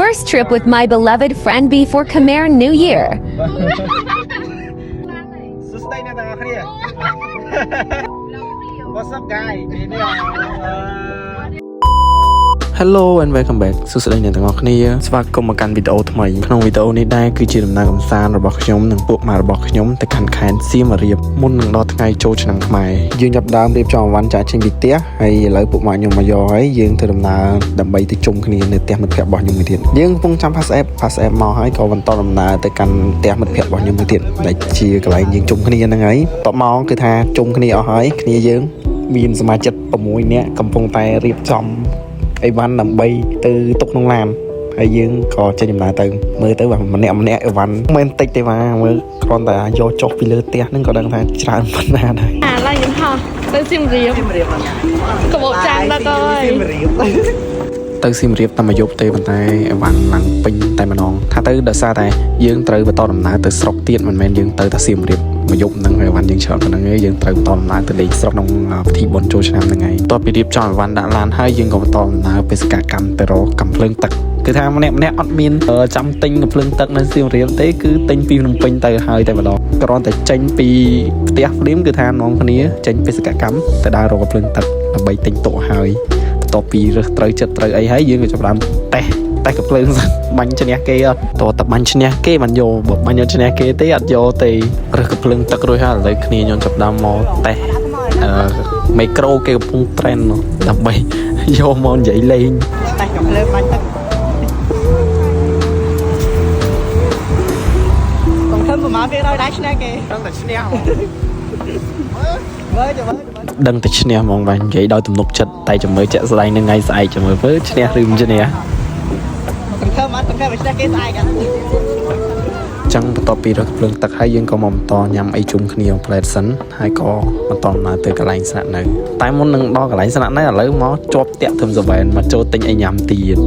first trip with my beloved friend before Khmer New Year. What's up, guys? Hello and welcome back សួស្តីអ្នកទាំងអស់គ្នាស្វាគមន៍មកកាន់វីដេអូថ្មីក្នុងវីដេអូនេះដែរគឺជាដំណើរកម្សាន្តរបស់ខ្ញុំនិងពួកម៉ារបស់ខ្ញុំទៅកាន់ខេត្តសៀមរាបមុននឹងដល់ថ្ងៃចូលឆ្នាំខ្មែរយើងចាប់ដើមរៀបចំអវ៉ាន់ចាក់ចេញពីផ្ទះហើយឥឡូវពួកម៉ាក់ខ្ញុំមកយកហើយយើងធ្វើដំណើរដើម្បីទៅជុំគ្នានៅផ្ទះមិត្តភក្តិរបស់ខ្ញុំមួយទៀតយើងកំពុងចាំ pass app មកហើយក៏បន្តដំណើរទៅកាន់ផ្ទះមិត្តភក្តិរបស់ខ្ញុំមួយទៀតដែលជាកន្លែងយើងជុំគ្នាហ្នឹងហើយតបមកគឺថាជុំគ្នាអស់ហើយគ្នាយើងមានសមាជិក6នាក់កំពុងតែរៀបចំអីវ៉ាន់ដើម្បីទៅទុកក្នុងឡានហើយយើងក៏ចេញដំណើរទៅមើលទៅបាទម្នាក់អីវ៉ាន់មិនតិចទេបាទមើលគ្រាន់តែយកចុះពីលើផ្ទះហ្នឹងក៏ដឹងថាច្រើនប៉ុណ្ណាដែរឡើងខ្ញុំហោះទៅសៀមរាបកបោចាំដល់ហើយទៅសៀមរាបតែមួយយប់ទេប៉ុន្តែអីវ៉ាន់ឡើងពេញតែម្ដងថាទៅដោយសារតែយើងត្រូវបន្តដំណើរទៅស្រុកទៀតមិនមែនយើងទៅតែសៀមរាបមួយយប់ហ្នឹងអីវ៉ាន់យើងច្រើនប៉ុណ្ណឹងឯងយើងត្រូវបន្តដំណើរទៅលេងស្រុកក្នុងពិធីបុណ្យចូលឆ្នាំហ្នឹងឯងតោះពីរៀបចំអីវ៉ាន់ដាក់ឡានហើយយើងក៏បន្តដំណើរបេសកកម្មទៅរកកាំភ្លើងទឹកគឺថាម្នាក់អត់មានចាំទិញកាំភ្លើងទឹកនៅសៀមរាបទេគឺទិញពីភ្នំពេញទៅហើយតែម្ដងគ្រាន់តែចេញពីផ្ទះភ្លាមគឺថានាំគ្នាចេញបេសកកម្មទៅដើររកកាំភ្លើងទឹកដើម្បីទិញតុហើយបន្ទាប់ពីរើសត្រូវចិត្តត្រូវអីហើយយើងក៏ចាប់ផ្ដើមតេះកាំភ្លើងបាញ់ឈ្នះគេអត់តោះតែបាញ់ឈ្នះគេបានយកបើបាញ់ឈ្នះគេទេអត់យកទេរើសកាំភ្លើងទឹករួចហើយឥឡូវគ្នាខ្ញុំចាប់ផ្ដើមមកតេះមីក្រូគេកំពុង trend ដើម្បីយកមកនិយាយលេងតេះកាំភ្លើងបាញ់ទឹកកុំធ្វើប្រមាណវាឲ្យដែរឈ្នះគេដឹងតែឈ្នះហ្មងមើលចាំដឹងតែឈ្នះហ្មងបាទនិយាយដោយទំនុកចិត្តតែចាំមើលជាក់ស្ដែងនឹងថ្ងៃស្អែកចាំមើលធ្វើឈ្នះឬមិនឈ្នះធ្វើមកឈ្នះគេស្អែកអត់ចឹងបន្ទាប់ពីរកភ្លើងទឹកហើយយើងក៏មកបន្តញ៉ាំអីជុំគ្នាផ្លែតសិនហើយក៏បន្តដំណើរទៅកន្លែងស្នាក់នៅតែមុននឹងដល់កន្លែងស្នាក់នៅឥឡូវមកជាប់តាក់ធំសវែនមកចូលទិញអីញ៉ាំទៀត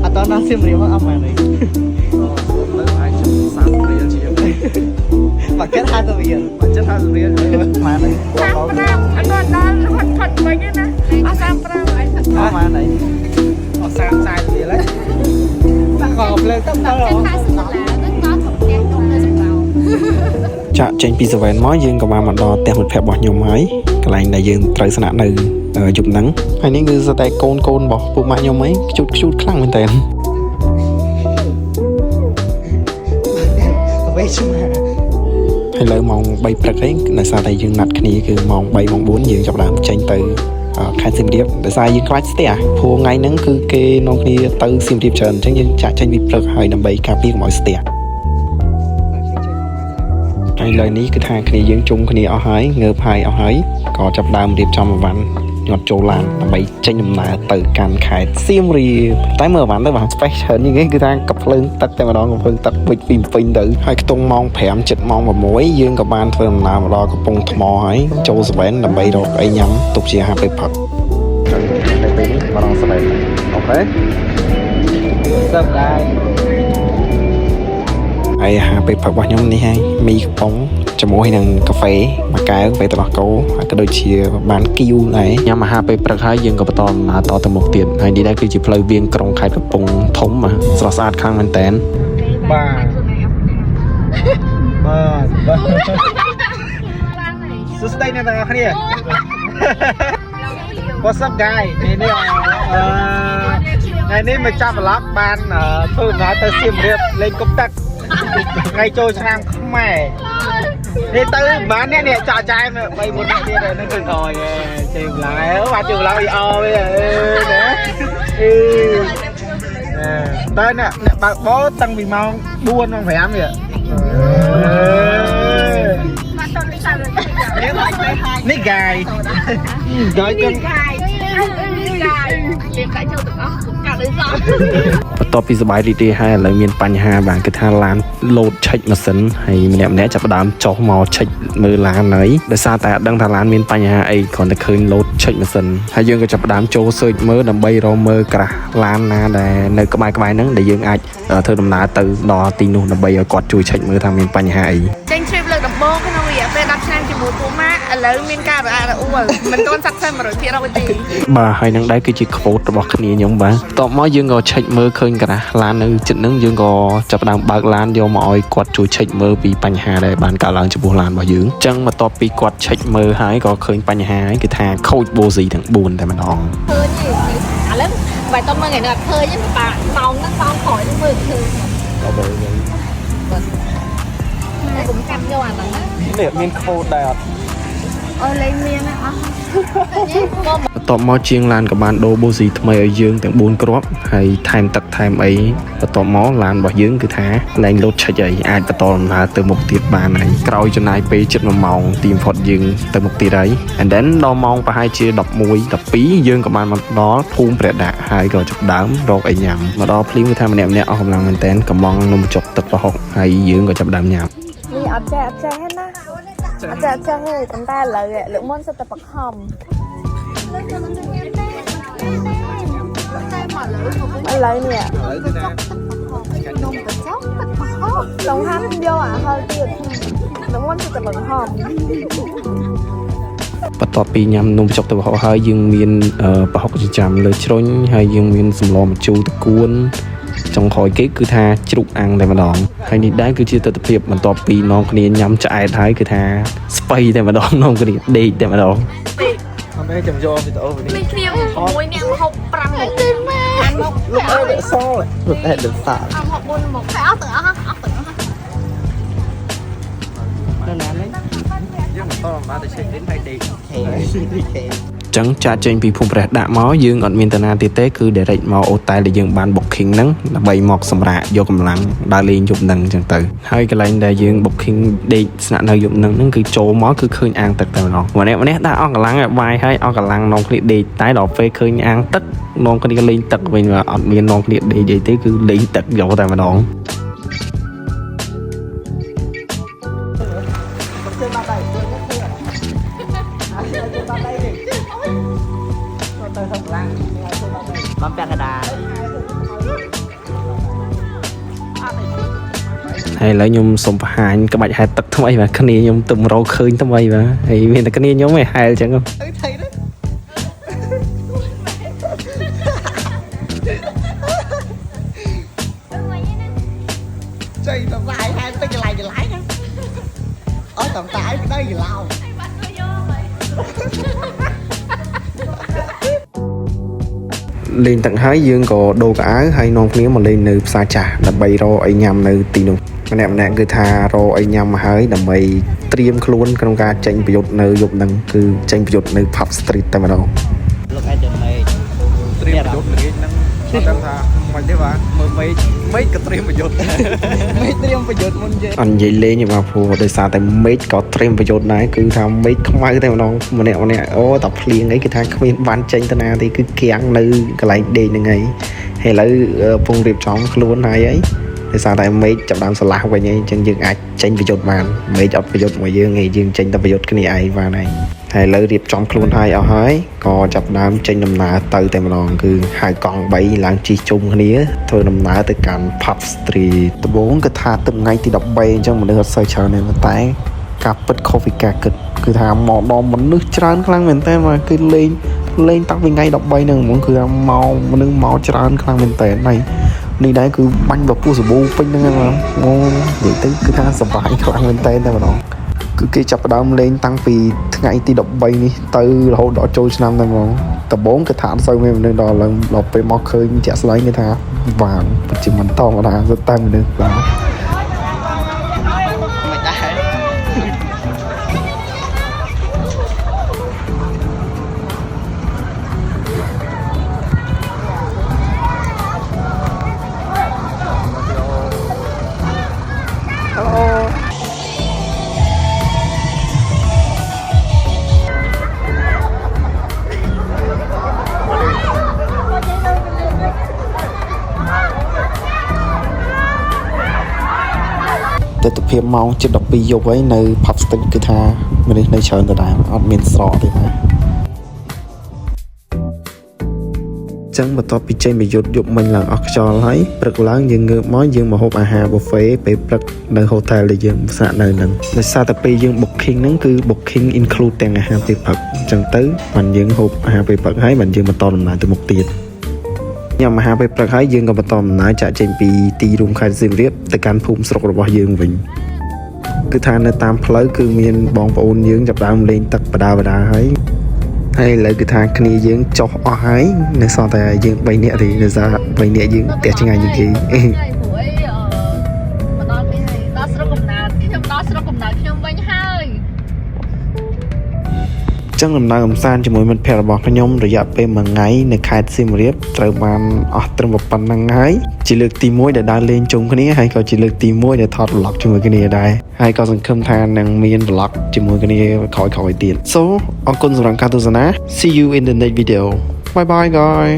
អត់ដល់សៀមរាបអត់មែនទេលើអាច30រៀលជាងមកចិត្ត50រៀលមកចិត្ត50រៀលម៉ានទេ35អត់ដល់ផុតវិញណាអត់35ហើយអត់ម៉ានទេអត់30រៀលហើយដាក់កោភ្លើងទឹកដល់ចាក់ចេញពីសវែនមកយើងក៏បានមកដល់ផ្ទះមិត្តភក្តិរបស់ខ្ញុំហើយកន្លែងដែលយើងត្រូវស្នាក់នៅយប់ហ្នឹងហើយនេះគឺស្ទើរតែកូនរបស់ពួកម៉ាក់ខ្ញុំហីខ្ជូតខ្លាំងមែនតើទៅឆ្មាហើយលើម៉ោង3ព្រឹកហ្នឹងដោយសារតែយើងណាត់គ្នាគឺម៉ោង3ម៉ោង4យើងចាប់ដើមចេញទៅខេត្តសៀមរាបដោយសារយើងខ្លាចស្ទះព្រោះថ្ងៃហ្នឹងគឺគេនាំគ្នាទៅសៀមរាបច្រើនអញ្ចឹងយើងចាក់ចេញពីព្រឹកហើយដើម្បីការពារកុំឲ្យស្ទះហើយលើនេះគឺថាគ្នាយើងជុំគ្នាអស់ហើយងើបហើយអស់ហើយក៏ចាប់ដើមរៀបចំអវ៉ាន់ញាត់ចូលឡានដើម្បីចេញដំណើរទៅកាន់ខេត្តសៀមរាបតែមើលអវ៉ាន់ទៅបាទ special នេះគឺថាកាំភ្លើងទឹកតែម្ដងកាំភ្លើងទឹកវិចពីពេញទៅហើយខ្ទង់ម៉ោង5 7ម៉ោង6យើងក៏បានធ្វើដំណើរមកដល់កំពង់ថ្មហើយចូលសវែនដើម្បីរកអីញ៉ាំទុកជាអាហារពេលផឹកនៅពេលនេះមកដល់សវែនអូខេសឹកដែរហើយអាហារពេលផឹករបស់ខ្ញុំនេះហើយមីកំប៉ុងជាមួយនឹងកាហ្វេមួយកែវកាហ្វេទឹកដោះគោហើយក៏ដូចជាបានគីវដែរញ៉ាំអាហារពេលព្រឹកហើយយើងក៏បន្តដំណើរតទៅមុខទៀតហើយនេះដែរគឺជាផ្លូវវាងក្រុងខេត្តកំពង់ធំស្រស់ស្អាតខ្លាំងមែនតើបាទសួស្តីអ្នកទាំងអស់គ្នា What's up guys នេះមកចាប់ប្លុកបានធ្វើដំណើរទៅសៀមរាបលេងកុំទឹកថ្ងៃចូលឆ្នាំខ្មែរនេះទៅបានអ្នកចាក់ចាយ3 4នាក់ទៀតនៅឃើញអយចេញឡាយបាទជិះឡាយអវិញណាតើអ្នកបើកបោតាំងពីម៉ោង4ម៉ោង5នេះនេះហ្គាយដល់កូនបន្ទាប់ពីសបាយរីករាយហើយឥឡូវមានបញ្ហាបាទគឺថាឡានលោតឆិចម៉ាស៊ីនហើយម្នាក់ចាប់ផ្ដើមចុះមកឆិចមើលឡានហើយដោយសារតែអត់ដឹងថាឡានមានបញ្ហាអីគ្រាន់តែឃើញលោតឆិចម៉ាស៊ីនហើយយើងក៏ចាប់ផ្ដើមចូលសើចមើលដើម្បីរកមើលក្រាស់ឡានណាដែលនៅក្បែរហ្នឹងដែលយើងអាចធ្វើដំណើរទៅដល់ទីនោះដើម្បីឲ្យគាត់ជួយឆិចមើលថាមានបញ្ហាអីចេញជ្រាបលើកដំបូងក្នុងរយៈ ពេល10ឆ្នាំជាមួយពូម៉ាឥឡូវមានការរអាក់រអួលមិនទាន់ស័ក្តិសិទ្ធិ100%ទេ បាទហើយនឹងដែរគឺជា quote របស់គ្នាខ្ញុំបាទតបមកយើងក៏ឆែកមើលឃើញក្រាស់ឡាននៅចិត្តហ្នឹងយើងក៏ចាប់ផ្ដើមបើកឡានយកមកឲ្យគាត់ជួយឆែកមើលពីបញ្ហាដែលបានកើតឡើងចំពោះឡានរបស់យើងអញ្ចឹងបន្ទាប់ពីគាត់ឆែកមើលហើយក៏ឃើញបញ្ហាហើយគឺថាខូចបូស៊ីទាំង4តែម្ដង ឃើញទេឥឡូវបែរតមើលថ្ងៃនេះអត់ឃើញទេប៉ាម៉ោងហ្នឹងម៉ោងក្រោយហ្នឹងមើលឃើញ ដល់ពេលយើង តែខ្ញុំកាត់យកអាហ្នឹងណា នេះមាន quote ដែរអត់ អូលេងមានអត់ បន្ទាប់មកជាងឡានក៏បានដូរបូស៊ីថ្មីឲ្យយើងទាំង4គ្រាប់ហើយថែមទឹកថែមអីបន្ទាប់មកឡានរបស់យើងគឺថាលែងលោតឆិចអីអាចបន្តដំណើរទៅមុខទៀតបានហើយក្រោយចំណាយពេលជិត1ម៉ោងទីបំផុតយើងទៅមុខទៀតហើយ and then ដល់ម៉ោងប្រហែលជា11 12យើងក៏បានមកដល់ភូមិព្រះដាក់ហើយក៏ចាប់ដើមរកអីញ៉ាំមកដល់ភ្លាមគឺថាម្នាក់អស់កម្លាំងមែនតើកំងនំចុកទឹកប្រហុកហើយយើងក៏ចាប់ដើមញ៉ាំ នេះអត់ចេះhếtណាអត់ចេះទេប៉ុន្តែឥឡូវលើកមុនសិតតែបខំឥឡូវនេះនំកញ្ចក់ទឹកបខំឡងហាន់យកអាហើយទៀតលើកមុនសិតតែបខំ បន្ទាប់ពីញ៉ាំនំចុកទៅប្រហុកហើយយើងមានប្រហុកចិញ្ចាំលើជ្រុញហើយយើងមានសម្លម្ជូរតកួនចុងក្រោយគេគឺថាជ្រូកអាំងតែម្ដងហើយនេះដែរគឺជាទស្សនវិជ្ជាបន្ទាប់ពីនំគ្នាញ៉ាំឆ្អែតហើយគឺថាស្ពៃតែម្ដងនំគ្នាដេកតែម្ដង អត់ទេចាំយកវីដេអូនេះ នេះគ្នាមួយអ្នកមកហូប5មុខអានមក លោកអើយសលលោកអែដល់សា អស់មក4មុខតែអស់ទាំងអស់អស់ទាំងអស់ នៅណានេះយើងបន្តមកទៅឆែកនេះហើយដេកចឹងចាក់ចេញពីភូមិព្រះដាក់មកយើងអត់មានតាណាទៀតទេគឺ direct មកអូតែលដែលយើងបាន booking ហ្នឹងដើម្បីមកសម្រាកយកកម្លាំងដើរលេងយប់ហ្នឹងចឹងទៅហើយកន្លែងដែលយើង booking ដេកស្នាក់នៅយប់ហ្នឹងគឺចូលមកគឺឃើញអាងទឹកតែម្ដងម្នាក់ដាក់អស់កម្លាំងឲ្យបាយហើយអស់កម្លាំងនងគ្នាដេកតែដល់ពេលឃើញអាងទឹកនងគ្នាលេងទឹកវិញអត់មាននងគ្នាដេកអីទេគឺលេងទឹកយកតែម្ដង បំពាក់កដា ហើយឥឡូវខ្ញុំសុំបង្ហាញក្បាច់ហែលទឹកថ្មីបាទគ្នាខ្ញុំទៅរកឃើញថ្មីបាទហើយមានតែគ្នាខ្ញុំឯងហែលចឹង chơi tầm lại hai tới cái lái nha ở tầm tại cái đây gì lao លេងទឹកហើយយើងក៏ដូរកៅអៅហើយនាំគ្នាមកលេងនៅផ្សារចាស់ដើម្បីរកអីញ៉ាំនៅទីនោះម្នាក់គឺថារកអីញ៉ាំមកហើយដើម្បីត្រៀមខ្លួនក្នុងការចេញប្រយុទ្ធនៅយប់ហ្នឹងគឺចេញប្រយុទ្ធនៅ Pub Street តែម្ដង លោកអែដល់មេត្រៀមប្រយុទ្ធរៀងហ្នឹងអត់ដឹងថាមិនទេបាទមើលមេឃក៏ត្រៀមប្រយុទ្ធមេឃត្រៀមប្រយុទ្ធមុនយើង អត់និយាយលេងទេបាទព្រោះដោយសារតែមេឃក៏ត្រៀមប្រយុទ្ធដែរគឺថាមេឃខ្មៅតែម្ដងម្នាក់អូតែភ្លៀងអីគឺថាគ្មានបានចេញទៅណាទេគឺគាំងនៅកន្លែងដេកហ្នឹងហើយឥឡូវពងរៀបចំខ្លួនហើយ ដោយសារតែមេឃចាប់ដើមឆ្លាស់វិញអីចឹងយើងអាចចេញប្រយុទ្ធបានមេឃអត់ប្រយុទ្ធមកយើងឯងយើងចេញតែប្រយុទ្ធគ្នាឯងបានហើយហើយឥឡូវរៀបចំខ្លួនហើយអស់ហើយក៏ចាប់ដើមចេញដំណើរទៅតែម្ដងគឺហៅកង់3ឡើងជិះជុំគ្នាធ្វើដំណើរទៅកាន់ Pub Street ដំបូងគឺថាទឹកថ្ងៃទី13អញ្ចឹងមនុស្សអត់សូវច្រើនទេតែការពិត Coffee ការគិតគឺថាមកដល់មនុស្សច្រើនខ្លាំងមែនតើគឺលេងតាំងពីថ្ងៃ13ហ្នឹងហ្មងគឺមកមនុស្សមកច្រើនខ្លាំងមែនតើហើយនេះដែរគឺបាញ់បពុះសាប៊ូពេញហ្នឹងហ្មងនិយាយទៅគឺថាសប្បាយខ្លាំងមែនតើតែម្ដងគឺគេចាប់ផ្ដើមលេងតាំងពីថ្ងៃទី13នេះទៅរហូតដល់ចូលឆ្នាំហ្នឹងហ្មងដំបូងគេថាអត់សូវមានមនុស្សដល់ឡើងដល់ពេលមកឃើញជាក់ស្ដែងគេថាវ៉ាវពិតជាមិនតមកដល់តែមនុស្សបាទ ទស្សនភាពម៉ោងជិត12យប់ហើយនៅ Pub Street គឺថាមនុស្សនៅច្រើនដដែលអត់មានស្រកទេបាទ ចឹងបន្ទាប់ពីចេញពីយុទ្ធយប់មិញឡើងអស់ខ្យល់ហើយព្រឹកឡើងយើងងើបមកយើងមកហូបអាហារ buffet ពេលព្រឹកនៅ hotel ដែលយើងស្នាក់នៅហ្នឹងដោយសារតែពេលយើង booking ហ្នឹងគឺ booking include ទាំងអាហារពេលព្រឹកអញ្ចឹងទៅបានយើងហូបអាហារពេលព្រឹកហើយបានយើងបន្តដំណើរទៅមុខទៀតញ៉ាំអាហារពេលព្រឹកហើយយើងក៏បន្តដំណើរចាក់ចេញពីទីរួមខេត្តសៀមរាបទៅកាន់ភូមិស្រុករបស់យើងវិញគឺថានៅតាមផ្លូវគឺមានបងប្អូនយើងចាប់ដើមលេងទឹកបដាហើយឥឡូវគឺថាគ្នាយើងចុះអស់ហើយនៅសល់តែយើង3នាក់ទេនៅសារ3នាក់យើងផ្ទះឆ្ងាយជាងគេ ចឹងដំណើរកំសាន្តជាមួយមិត្តភ័ក្តិរបស់ខ្ញុំរយៈពេល1ថ្ងៃនៅខេត្តសៀមរាបត្រូវបានអស់ត្រឹមប៉ុណ្្នឹងហើយជាលើកទី1ដែលដើរលេងជុំគ្នាហើយក៏ជាលើកទី1ដែលថត vlog ជាមួយគ្នាដែរហើយក៏សង្ឃឹមថានឹងមាន vlog ជាមួយគ្នាក្រោយៗទៀត So អរគុណសម្រាប់ការទស្សនា See you in the next video Bye bye guys